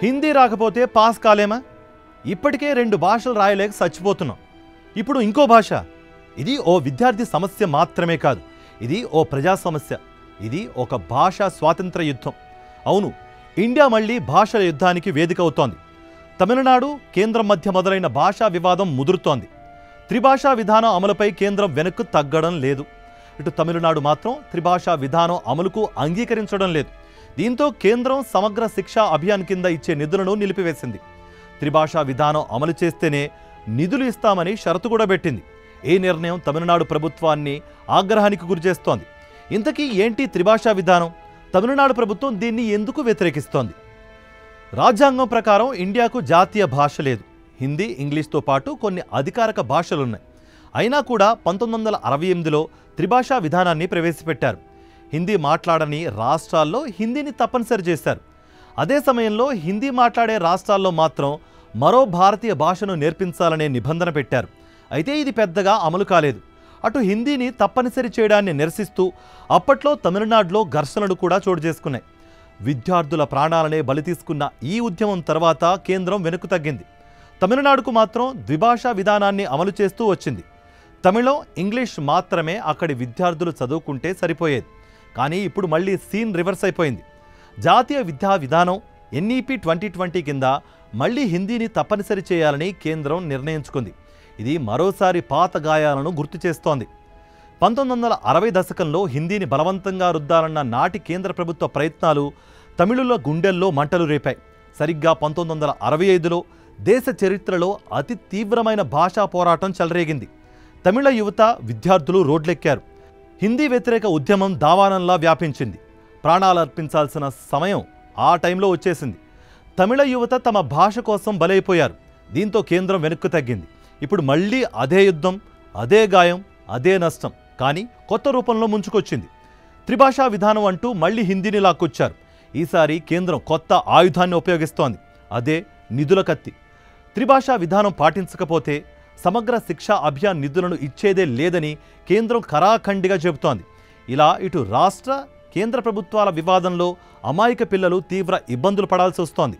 హిందీ రాకపోతే పాస్ కాలేమా? ఇప్పటికే 2 భాషలు రాయలేక చచ్చిపోతున్నాం. ఇప్పుడు ఇంకో భాష. ఇది ఓ విద్యార్థి సమస్య మాత్రమే కాదు, ఇది ఓ ప్రజా సమస్య. ఇది ఒక భాషా స్వాతంత్ర యుద్ధం. అవును, ఇండియా మళ్ళీ భాషల యుద్ధానికి వేదిక అవుతోంది. తమిళనాడు కేంద్రం మధ్య మొదలైన భాషా వివాదం ముదురుతోంది. త్రిభాషా విధానం అమలుపై కేంద్రం వెనక్కు తగ్గడం లేదు. ఇటు తమిళనాడు మాత్రం త్రిభాషా విధానం అమలుకు అంగీకరించడం లేదు. దీంతో కేంద్రం సమగ్ర శిక్షా అభియాన్ కింద ఇచ్చే నిధులను నిలిపివేసింది. త్రిభాషా విధానం అమలు చేస్తేనే నిధులు ఇస్తామని షరతు కూడా పెట్టింది. ఈ నిర్ణయం తమిళనాడు ప్రభుత్వాన్ని ఆగ్రహానికి గురిచేస్తోంది. ఇంతకీ ఏంటి త్రిభాషా విధానం? తమిళనాడు ప్రభుత్వం దీన్ని ఎందుకు వ్యతిరేకిస్తోంది? రాజ్యాంగం ప్రకారం ఇండియాకు జాతీయ భాష లేదు. హిందీ, ఇంగ్లీష్తో పాటు కొన్ని అధికారిక భాషలున్నాయి. అయినా కూడా 1968లో త్రిభాషా విధానాన్ని ప్రవేశపెట్టారు. హిందీ మాట్లాడని రాష్ట్రాల్లో హిందీని తప్పనిసరి చేశారు. అదే సమయంలో హిందీ మాట్లాడే రాష్ట్రాల్లో మాత్రం మరో భారతీయ భాషను నేర్పించాలనే నిబంధన పెట్టారు. అయితే ఇది పెద్దగా అమలు కాలేదు. అటు హిందీని తప్పనిసరి చేయడాన్ని నిరసిస్తూ అప్పట్లో తమిళనాడులో ఘర్షణలు కూడా చోటు చేసుకున్నాయి. విద్యార్థుల ప్రాణాలనే బలి తీసుకున్న ఈ ఉద్యమం తర్వాత కేంద్రం వెనుక తగ్గింది. తమిళనాడుకు మాత్రం ద్విభాషా విధానాన్ని అమలు చేస్తూ వచ్చింది. తమిళం, ఇంగ్లీష్ మాత్రమే అక్కడి విద్యార్థులు చదువుకుంటే సరిపోయేది. కానీ ఇప్పుడు మళ్ళీ సీన్ రివర్స్ అయిపోయింది. జాతీయ విద్యా విధానం ఎన్ఈపీ 2020 కింద మళ్ళీ హిందీని తప్పనిసరి చేయాలని కేంద్రం నిర్ణయించుకుంది. ఇది మరోసారి పాత గాయాలను గుర్తు చేస్తోంది. 1960 దశకంలో హిందీని బలవంతంగా రుద్దాలన్న నాటి కేంద్ర ప్రభుత్వ ప్రయత్నాలు తమిళుల గుండెల్లో మంటలు రేపాయి. సరిగ్గా 1965లో దేశ చరిత్రలో అతి తీవ్రమైన భాషా పోరాటం చెలరేగింది. తమిళ యువత, విద్యార్థులు రోడ్లెక్కారు. హిందీ వ్యతిరేక ఉద్యమం దావానంలా వ్యాపించింది. ప్రాణాలర్పించాల్సిన సమయం ఆ టైంలో వచ్చేసింది. తమిళ యువత తమ భాష కోసం బలైపోయారు. దీంతో కేంద్రం వెనక్కు తగ్గింది. ఇప్పుడు మళ్ళీ అదే యుద్ధం, అదే గాయం, అదే నష్టం, కానీ కొత్త రూపంలో ముంచుకొచ్చింది. త్రిభాషా విధానం అంటూ మళ్ళీ హిందీని లాక్కొచ్చారు. ఈసారి కేంద్రం కొత్త ఆయుధాన్ని ఉపయోగిస్తోంది. అదే నిధుల కత్తి. త్రిభాషా విధానం పాటించకపోతే సమగ్ర శిక్షా అభియాన్ నిధులను ఇచ్చేదే లేదని కేంద్రం ఖరాఖండిగా చెబుతోంది. ఇలా ఇటు రాష్ట్ర, కేంద్ర ప్రభుత్వాల వివాదంలో అమాయక పిల్లలు తీవ్ర ఇబ్బందులు పడాల్సి వస్తోంది.